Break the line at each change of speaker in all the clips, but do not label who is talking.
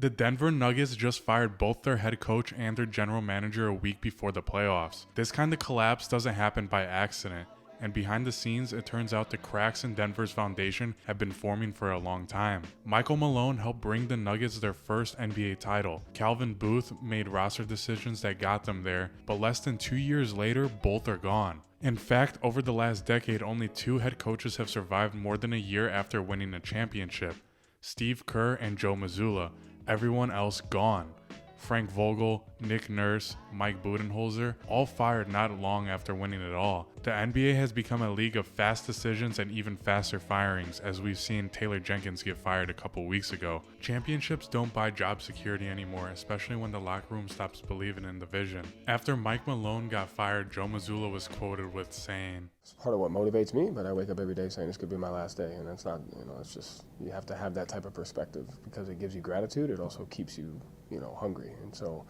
The Denver Nuggets just fired both their head coach and their general manager a week before the playoffs. This kind of collapse doesn't happen by accident, and behind the scenes, it turns out the cracks in Denver's foundation have been forming for a long time. Michael Malone helped bring the Nuggets their first NBA title. Calvin Booth made roster decisions that got them there, but less than 2 years later, both are gone. In fact, over the last decade, only 2 head coaches have survived more than a year after winning a championship: Steve Kerr and Joe Mazzulla. Everyone else gone. Frank Vogel, Nick Nurse, Mike Budenholzer, all fired not long after winning it all. The NBA has become a league of fast decisions and even faster firings, as we've seen Taylor Jenkins get fired a couple weeks ago. Championships don't buy job security anymore, especially when the locker room stops believing in the vision. After Mike Malone got fired, Joe Mazzulla was quoted with saying,
"It's part of what motivates me, but I wake up every day saying this could be my last day." And that's not, it's just, you have to have that type of perspective because it gives you gratitude. It also keeps you, hungry. And so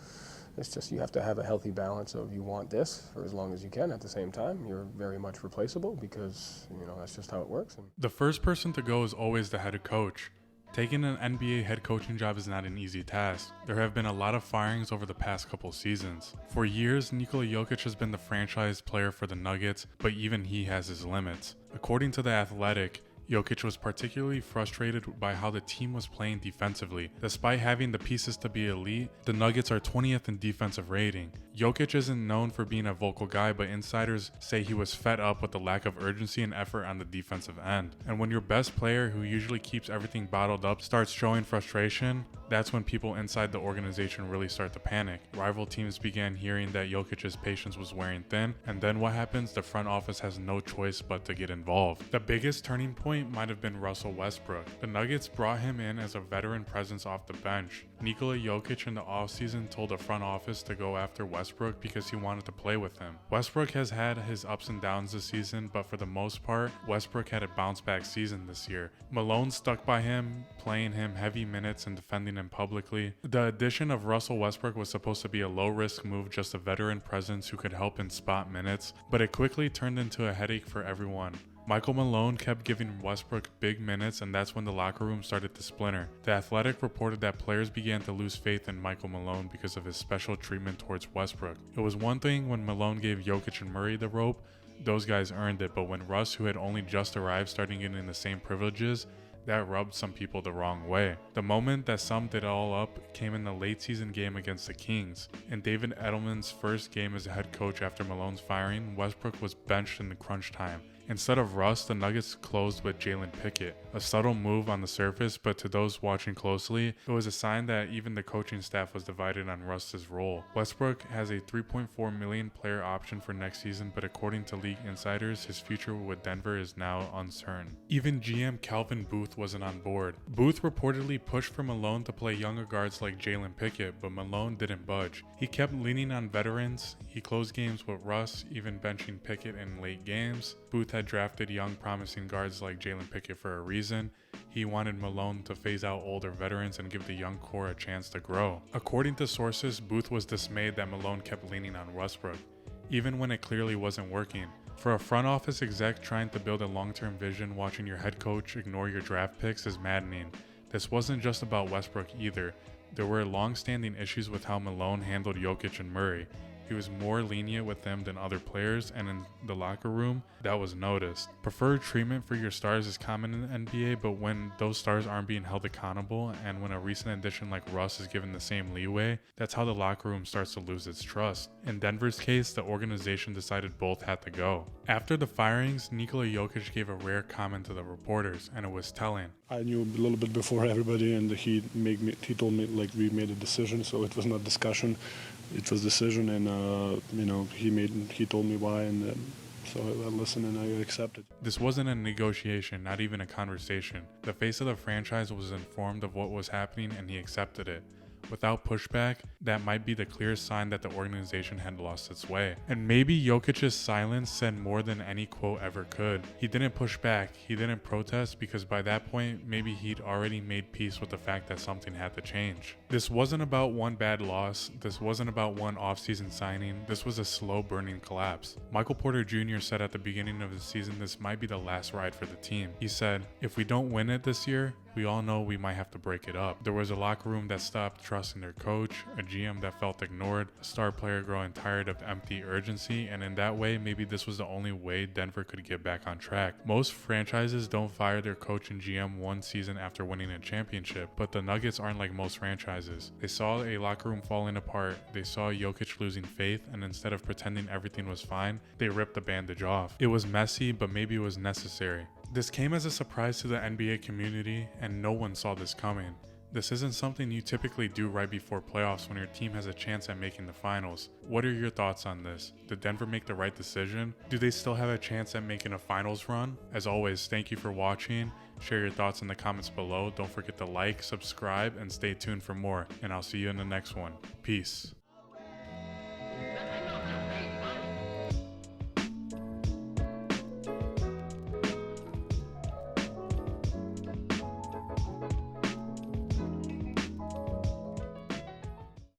it's just, you have to have a healthy balance of, you want this for as long as you can. At the same time, you're very much replaceable because, that's just how it works.
The first person to go is always the head coach. Taking an NBA head coaching job is not an easy task. There have been a lot of firings over the past couple seasons. For years, Nikola Jokic has been the franchise player for the Nuggets, but even he has his limits. According to The Athletic, Jokic was particularly frustrated by how the team was playing defensively. Despite having the pieces to be elite, the Nuggets are 20th in defensive rating. Jokic isn't known for being a vocal guy, but insiders say he was fed up with the lack of urgency and effort on the defensive end. And when your best player, who usually keeps everything bottled up, starts showing frustration, that's when people inside the organization really start to panic. Rival teams began hearing that Jokic's patience was wearing thin, and then what happens? The front office has no choice but to get involved. The biggest turning point might have been Russell Westbrook. The Nuggets brought him in as a veteran presence off the bench. Nikola Jokic in the offseason told the front office to go after Westbrook because he wanted to play with him. Westbrook has had his ups and downs this season, but for the most part, Westbrook had a bounce back season this year. Malone stuck by him, playing him heavy minutes and defending him publicly. The addition of Russell Westbrook was supposed to be a low-risk move, just a veteran presence who could help in spot minutes, but it quickly turned into a headache for everyone. Michael Malone kept giving Westbrook big minutes, and that's when the locker room started to splinter. The Athletic reported that players began to lose faith in Michael Malone because of his special treatment towards Westbrook. It was one thing when Malone gave Jokic and Murray the rope, those guys earned it, but when Russ, who had only just arrived, started getting the same privileges, that rubbed some people the wrong way. The moment that summed it all up came in the late season game against the Kings. In David Edelman's first game as a head coach after Malone's firing, Westbrook was benched in the crunch time. Instead of Russ, the Nuggets closed with Jalen Pickett. A subtle move on the surface, but to those watching closely, it was a sign that even the coaching staff was divided on Russ's role. Westbrook has a $3.4 million player option for next season, but according to league insiders, his future with Denver is now uncertain. Even GM Calvin Booth wasn't on board. Booth reportedly pushed for Malone to play younger guards like Jalen Pickett, but Malone didn't budge. He kept leaning on veterans. He closed games with Russ, even benching Pickett in late games. Booth had drafted young promising guards like Jalen Pickett for a reason. He wanted Malone to phase out older veterans and give the young core a chance to grow. According to sources, Booth was dismayed that Malone kept leaning on Westbrook, even when it clearly wasn't working. For a front office exec trying to build a long-term vision, watching your head coach ignore your draft picks is maddening. This wasn't just about Westbrook either. There were long-standing issues with how Malone handled Jokic and Murray. He was more lenient with them than other players, and in the locker room, that was noticed. Preferred treatment for your stars is common in the NBA, but when those stars aren't being held accountable, and when a recent addition like Russ is given the same leeway, that's how the locker room starts to lose its trust. In Denver's case, the organization decided both had to go. After the firings, Nikola Jokic gave a rare comment to the reporters, and it was telling.
I knew a little bit before everybody, and he told me like we made a decision, so it was not discussion. It was decision, and he told me why, and so I listened and I accepted.
This wasn't a negotiation, not even a conversation. The face of the franchise was informed of what was happening, and he accepted it. Without pushback, that might be the clearest sign that the organization had lost its way. And maybe Jokic's silence said more than any quote ever could. He didn't push back, he didn't protest, because by that point, maybe he'd already made peace with the fact that something had to change. This wasn't about one bad loss, this wasn't about one off-season signing, this was a slow-burning collapse. Michael Porter Jr. said at the beginning of the season this might be the last ride for the team. He said, "If we don't win it this year, we all know we might have to break it up. There was a locker room that stopped trusting their coach, a GM that felt ignored, a star player growing tired of empty urgency, and in that way, maybe this was the only way Denver could get back on track. Most franchises don't fire their coach and GM one season after winning a championship, but the Nuggets aren't like most franchises. They saw a locker room falling apart, they saw Jokic losing faith, and instead of pretending everything was fine, they ripped the bandage off. It was messy, but maybe it was necessary. This came as a surprise to the NBA community, and no one saw this coming. This isn't something you typically do right before playoffs when your team has a chance at making the finals. What are your thoughts on this? Did Denver make the right decision? Do they still have a chance at making a finals run? As always, thank you for watching. Share your thoughts in the comments below. Don't forget to like, subscribe, and stay tuned for more. And I'll see you in the next one. Peace.